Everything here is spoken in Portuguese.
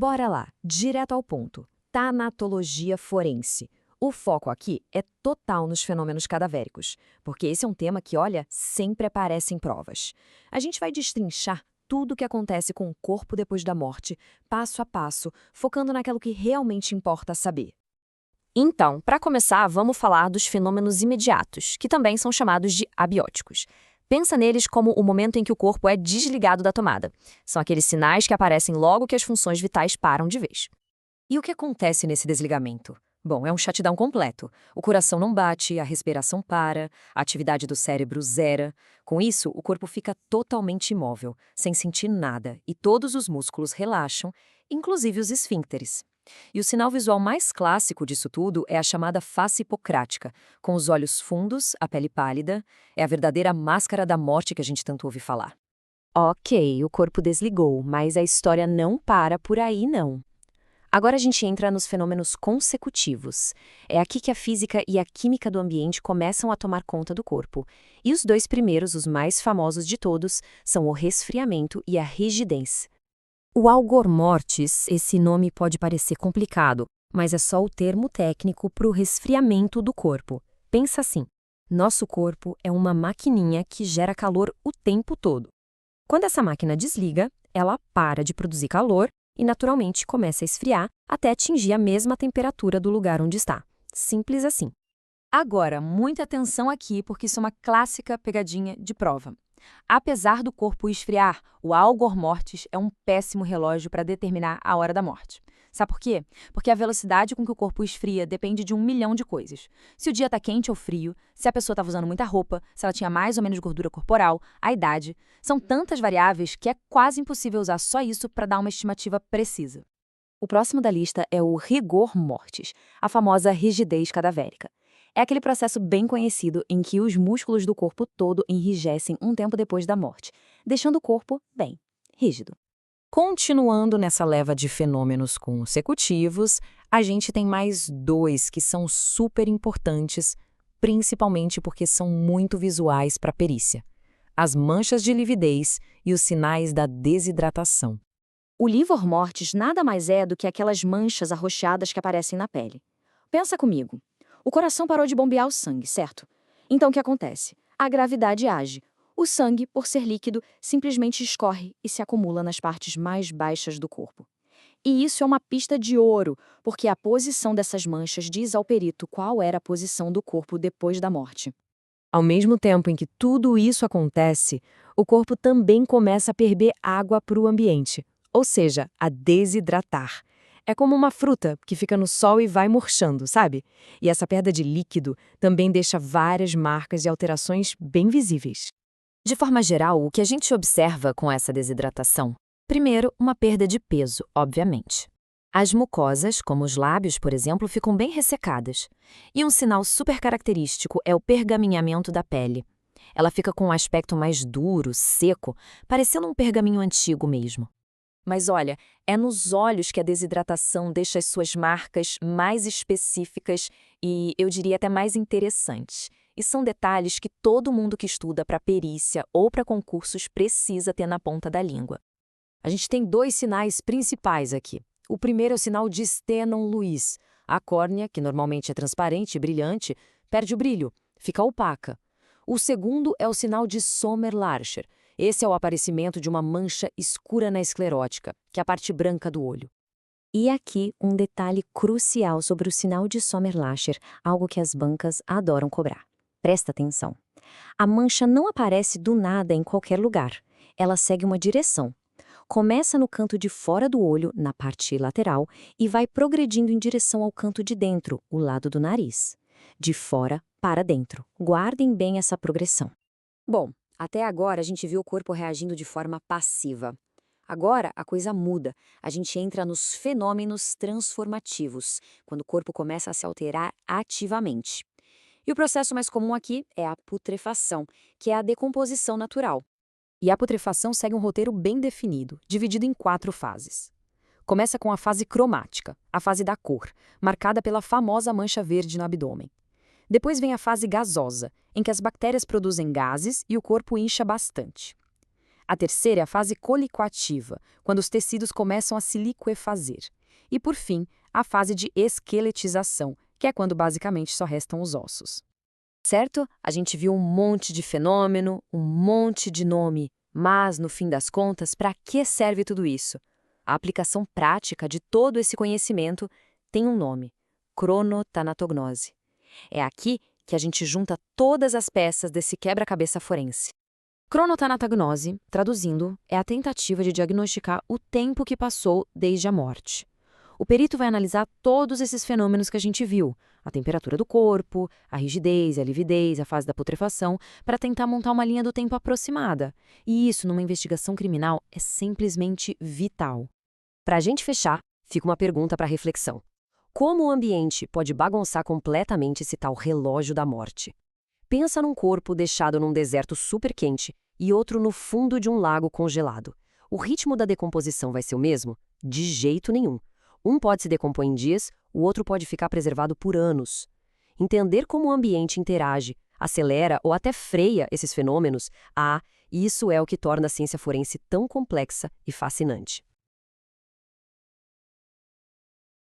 Bora lá, direto ao ponto. Tanatologia forense. O foco aqui é total nos fenômenos cadavéricos, porque esse é um tema que, olha, sempre aparece em provas. A gente vai destrinchar tudo o que acontece com o corpo depois da morte, passo a passo, focando naquilo que realmente importa saber. Então, para começar, vamos falar dos fenômenos imediatos, que também são chamados de abióticos. Pensa neles como o momento em que o corpo é desligado da tomada. São aqueles sinais que aparecem logo que as funções vitais param de vez. E o que acontece nesse desligamento? Bom, é um shutdown completo. O coração não bate, a respiração para, a atividade do cérebro zera. Com isso, o corpo fica totalmente imóvel, sem sentir nada, e todos os músculos relaxam, inclusive os esfíncteres. E o sinal visual mais clássico disso tudo é a chamada face hipocrática, com os olhos fundos, a pele pálida. É a verdadeira máscara da morte que a gente tanto ouve falar. Ok, o corpo desligou, mas a história não para por aí, não. Agora a gente entra nos fenômenos consecutivos. É aqui que a física e a química do ambiente começam a tomar conta do corpo. E os dois primeiros, os mais famosos de todos, são o resfriamento e a rigidez. O algor mortis, esse nome pode parecer complicado, mas é só o termo técnico para o resfriamento do corpo. Pensa assim, nosso corpo é uma maquininha que gera calor o tempo todo. Quando essa máquina desliga, ela para de produzir calor e naturalmente começa a esfriar até atingir a mesma temperatura do lugar onde está. Simples assim. Agora, muita atenção aqui porque isso é uma clássica pegadinha de prova. Apesar do corpo esfriar, o algor mortis é um péssimo relógio para determinar a hora da morte. Sabe por quê? Porque a velocidade com que o corpo esfria depende de 1 milhão de coisas. Se o dia está quente ou frio, se a pessoa estava usando muita roupa, se ela tinha mais ou menos gordura corporal, a idade. São tantas variáveis que é quase impossível usar só isso para dar uma estimativa precisa. O próximo da lista é o rigor mortis, a famosa rigidez cadavérica. É aquele processo bem conhecido em que os músculos do corpo todo enrijecem um tempo depois da morte, deixando o corpo, bem, rígido. Continuando nessa leva de fenômenos consecutivos, a gente tem mais dois que são super importantes, principalmente porque são muito visuais para a perícia: as manchas de lividez e os sinais da desidratação. O livor mortis nada mais é do que aquelas manchas arroxeadas que aparecem na pele. Pensa comigo. O coração parou de bombear o sangue, certo? Então o que acontece? A gravidade age. O sangue, por ser líquido, simplesmente escorre e se acumula nas partes mais baixas do corpo. E isso é uma pista de ouro, porque a posição dessas manchas diz ao perito qual era a posição do corpo depois da morte. Ao mesmo tempo em que tudo isso acontece, o corpo também começa a perder água para o ambiente, ou seja, a desidratar. É como uma fruta que fica no sol e vai murchando, sabe? E essa perda de líquido também deixa várias marcas e alterações bem visíveis. De forma geral, o que a gente observa com essa desidratação? Primeiro, uma perda de peso, obviamente. As mucosas, como os lábios, por exemplo, ficam bem ressecadas. E um sinal super característico é o pergaminhamento da pele. Ela fica com um aspecto mais duro, seco, parecendo um pergaminho antigo mesmo. Mas olha, é nos olhos que a desidratação deixa as suas marcas mais específicas e, eu diria, até mais interessantes. E são detalhes que todo mundo que estuda para perícia ou para concursos precisa ter na ponta da língua. A gente tem dois sinais principais aqui. O primeiro é o sinal de Stenon-Lewis. A córnea, que normalmente é transparente e brilhante, perde o brilho, fica opaca. O segundo é o sinal de Sommer-Larcher. Esse é o aparecimento de uma mancha escura na esclerótica, que é a parte branca do olho. E aqui um detalhe crucial sobre o sinal de Sommer-Larcher, algo que as bancas adoram cobrar. Presta atenção. A mancha não aparece do nada em qualquer lugar. Ela segue uma direção. Começa no canto de fora do olho, na parte lateral, e vai progredindo em direção ao canto de dentro, o lado do nariz. De fora para dentro. Guardem bem essa progressão. Bom, até agora a gente viu o corpo reagindo de forma passiva. Agora a coisa muda. A gente entra nos fenômenos transformativos, quando o corpo começa a se alterar ativamente. E o processo mais comum aqui é a putrefação, que é a decomposição natural. E a putrefação segue um roteiro bem definido, dividido em 4 fases. Começa com a fase cromática, a fase da cor, marcada pela famosa mancha verde no abdômen. Depois vem a fase gasosa, em que as bactérias produzem gases e o corpo incha bastante. A terceira é a fase colicoativa, quando os tecidos começam a se liquefazer. E, por fim, a fase de esqueletização, que é quando basicamente só restam os ossos. Certo? A gente viu um monte de fenômeno, um monte de nome, mas, no fim das contas, para que serve tudo isso? A aplicação prática de todo esse conhecimento tem um nome: cronotanatognose. É aqui que a gente junta todas as peças desse quebra-cabeça forense. Cronotanatognose, traduzindo, é a tentativa de diagnosticar o tempo que passou desde a morte. O perito vai analisar todos esses fenômenos que a gente viu, a temperatura do corpo, a rigidez, a lividez, a fase da putrefação, para tentar montar uma linha do tempo aproximada. E isso, numa investigação criminal, é simplesmente vital. Para a gente fechar, fica uma pergunta para reflexão. Como o ambiente pode bagunçar completamente esse tal relógio da morte? Pensa num corpo deixado num deserto super quente e outro no fundo de um lago congelado. O ritmo da decomposição vai ser o mesmo? De jeito nenhum. Um pode se decompor em dias, o outro pode ficar preservado por anos. Entender como o ambiente interage, acelera ou até freia esses fenômenos, isso é o que torna a ciência forense tão complexa e fascinante.